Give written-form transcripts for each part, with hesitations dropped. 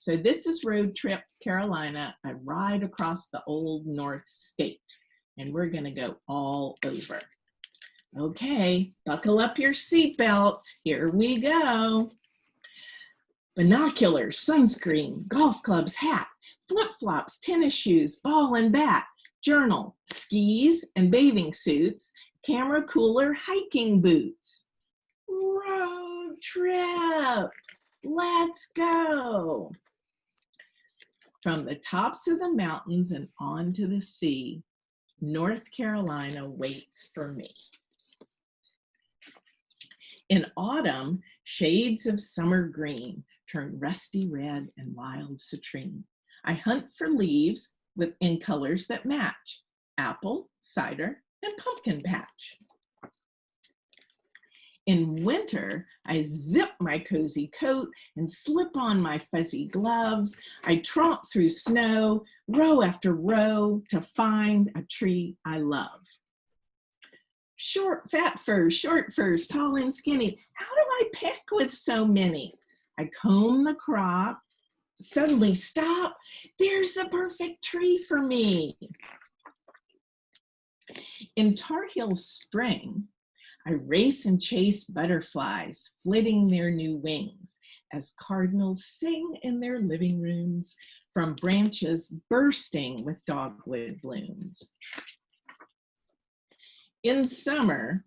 So this is Road Trip Carolina, a ride across the Old North State. And we're gonna go all over. Okay, buckle up your seatbelts. Here we go. Binoculars, sunscreen, golf clubs, hat, flip-flops, tennis shoes, ball and bat, journal, skis and bathing suits, camera cooler, hiking boots. Road trip, let's go. From the tops of the mountains and onto the sea, North Carolina waits for me. In autumn, shades of summer green turn rusty red and wild citrine. I hunt for leaves in colors that match: apple, cider, and pumpkin patch. In winter, I zip my cozy coat and slip on my fuzzy gloves. I tromp through snow, row after row, to find a tree I love. Short, fat firs, short firs, tall and skinny. How do I pick with so many? I comb the crop, suddenly stop. There's the perfect tree for me. In Tar Heel spring, I race and chase butterflies, flitting their new wings, as cardinals sing in their living rooms from branches bursting with dogwood blooms. In summer,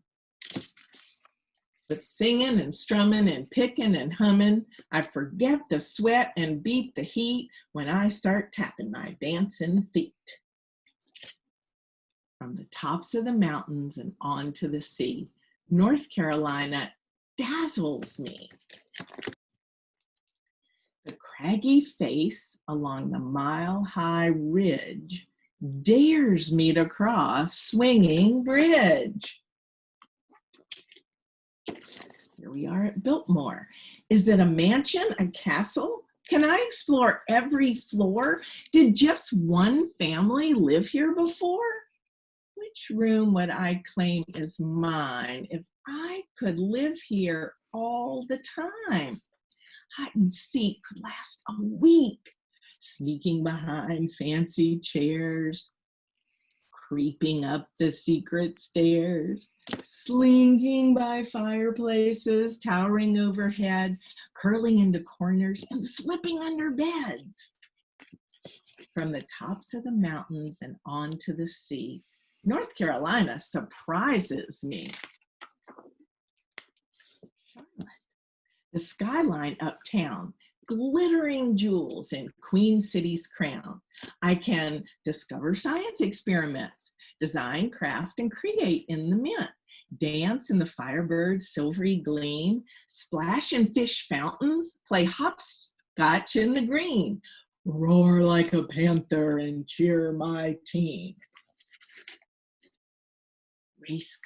with singing and strumming and picking and humming, I forget the sweat and beat the heat when I start tapping my dancing feet. From the tops of the mountains and onto the sea, North Carolina dazzles me. The craggy face along the mile-high ridge dares me to cross Swinging Bridge. Here we are at Biltmore. Is it a mansion, a castle? Can I explore every floor? Did just one family live here before? Which room would I claim is mine if I could live here all the time? Hide and seek could last a week, sneaking behind fancy chairs, creeping up the secret stairs, slinking by fireplaces, towering overhead, curling into corners and slipping under beds. From the tops of the mountains and onto the sea, North Carolina surprises me. Charlotte, the skyline uptown, glittering jewels in Queen City's crown. I can discover science experiments, design, craft, and create in the mint, dance in the firebird's silvery gleam, splash in fish fountains, play hopscotch in the green, roar like a panther and cheer my team. Race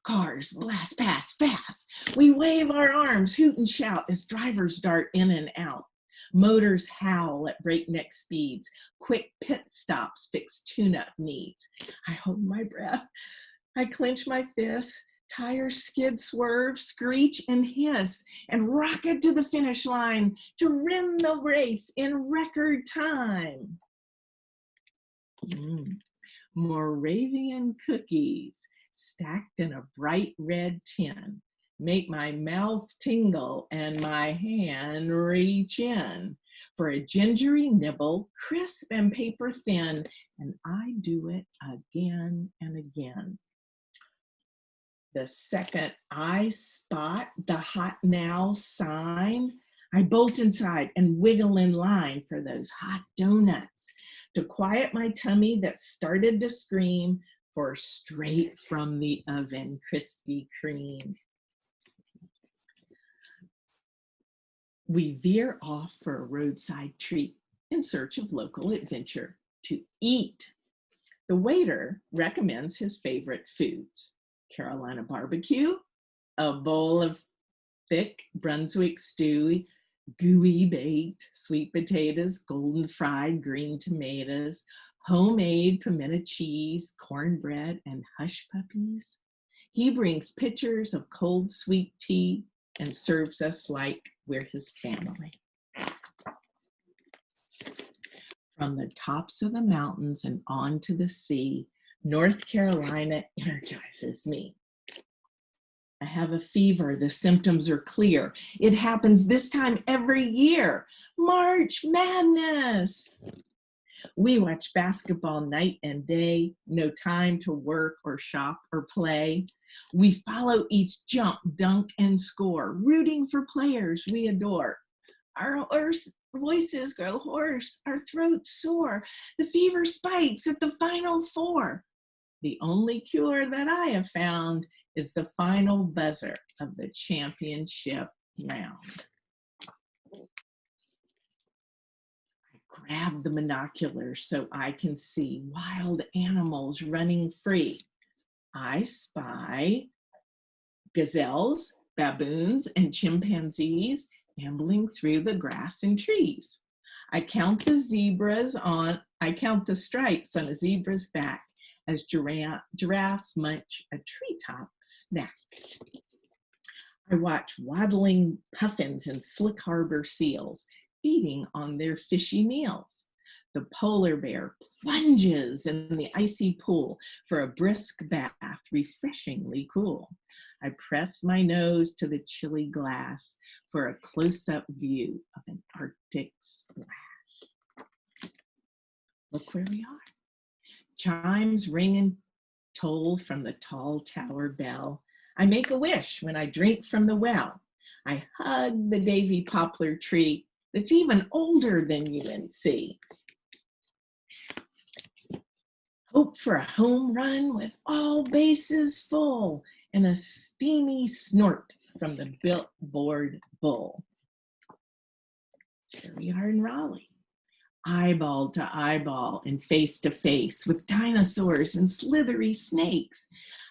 cars blast past fast. We wave our arms, hoot and shout as drivers dart in and out. Motors howl at breakneck speeds. Quick pit stops fix tune-up needs. I hold my breath. I clench my fists. Tires skid, swerve, screech, and hiss, and rocket to the finish line to win the race in record time. Moravian cookies stacked in a bright red tin make my mouth tingle and my hand reach in for a gingery nibble, crisp and paper thin, and I do it again and again. The second I spot the hot now sign, I bolt inside and wiggle in line for those hot donuts to quiet my tummy that started to scream for straight from the oven Krispy Kreme. We veer off for a roadside treat in search of local adventure to eat. The waiter recommends his favorite foods: Carolina barbecue, a bowl of thick Brunswick stew, gooey baked sweet potatoes, golden fried green tomatoes, homemade pimento cheese, cornbread, and hush puppies. He brings pitchers of cold sweet tea and serves us like we're his family. From the tops of the mountains and on to the sea, North Carolina energizes me. I have a fever, the symptoms are clear. It happens this time every year. March Madness. We watch basketball night and day, no time to work or shop or play. We follow each jump, dunk, and score, rooting for players we adore. Our voices grow hoarse, our throats sore. The fever spikes at the Final Four. The only cure that I have found is the final buzzer of the championship round. I grab the binoculars so I can see wild animals running free. I spy gazelles, baboons, and chimpanzees ambling through the grass and trees. I count the stripes on a zebra's back as giraffes munch a treetop snack. I watch waddling puffins and slick harbor seals feeding on their fishy meals. The polar bear plunges in the icy pool for a brisk bath, refreshingly cool. I press my nose to the chilly glass for a close-up view of an Arctic splash. Look where we are. Chimes ring and toll from the tall tower bell. I make a wish when I drink from the well. I hug the Davy poplar tree that's even older than UNC. Hope for a home run with all bases full and a steamy snort from the billboard bull. Here we are in Raleigh, eyeball to eyeball and face to face with dinosaurs and slithery snakes.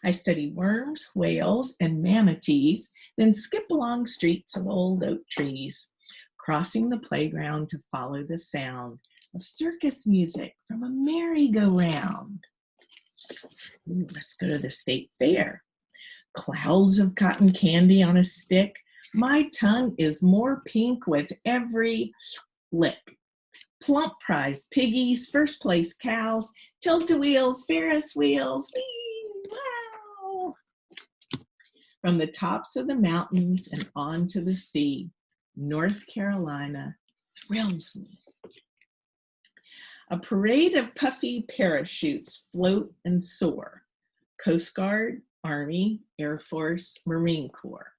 I study worms, whales, and manatees, then skip along streets of old oak trees, crossing the playground to follow the sound of circus music from a merry-go-round. Let's go to the state fair. Clouds of cotton candy on a stick. My tongue is more pink with every lick. Plump prize piggies, first place cows, tilt-a-wheels, Ferris wheels, whee, wow. From the tops of the mountains and on to the sea, North Carolina thrills me. A parade of puffy parachutes float and soar. Coast Guard, Army, Air Force, Marine Corps.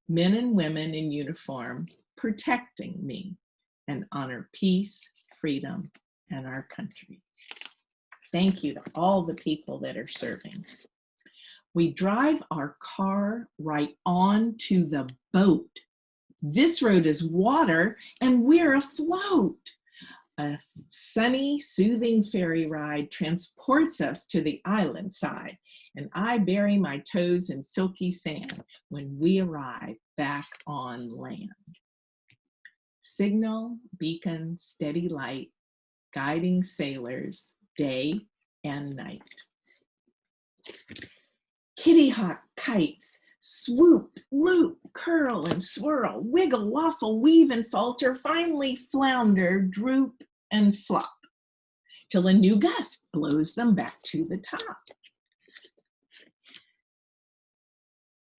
Men and women in uniform protecting me and honor peace, freedom, and our country. Thank you to all the people that are serving. We drive our car right on to the boat. This road is water and we're afloat. A sunny, soothing ferry ride transports us to the island side, and I bury my toes in silky sand when we arrive back on land. Signal, beacon, steady light, guiding sailors day and night. Kitty hawk kites swoop, loop, curl, and swirl, wiggle, waffle, weave, and falter, finally flounder, droop, and flop, till a new gust blows them back to the top.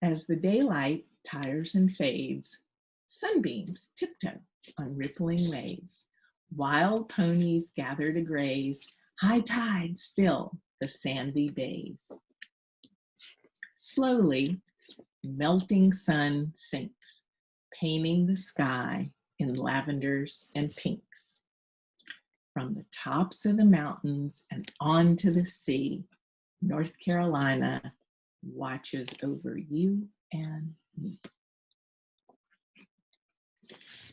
As the daylight tires and fades, sunbeams tiptoe on rippling waves. Wild ponies gather to graze, high tides fill the sandy bays. Slowly, melting sun sinks, painting the sky in lavenders and pinks. From the tops of the mountains and on to the sea, North Carolina watches over you and me.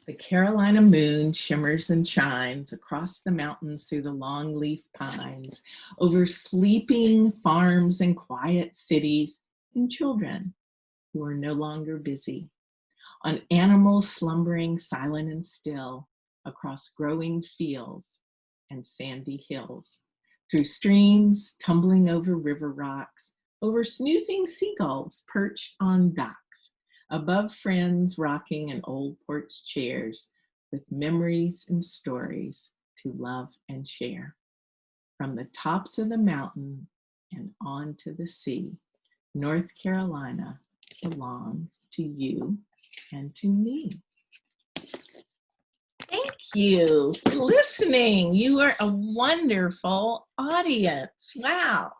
The Carolina moon shimmers and shines across the mountains through the long leaf pines, over sleeping farms and quiet cities and children who are no longer busy, on animals slumbering silent and still, across growing fields and sandy hills, through streams tumbling over river rocks, over snoozing seagulls perched on docks, above friends rocking in old porch chairs with memories and stories to love and share. From the tops of the mountain and on to the sea, North Carolina belongs to you and to me. Thank you for listening. You are a wonderful audience. Wow.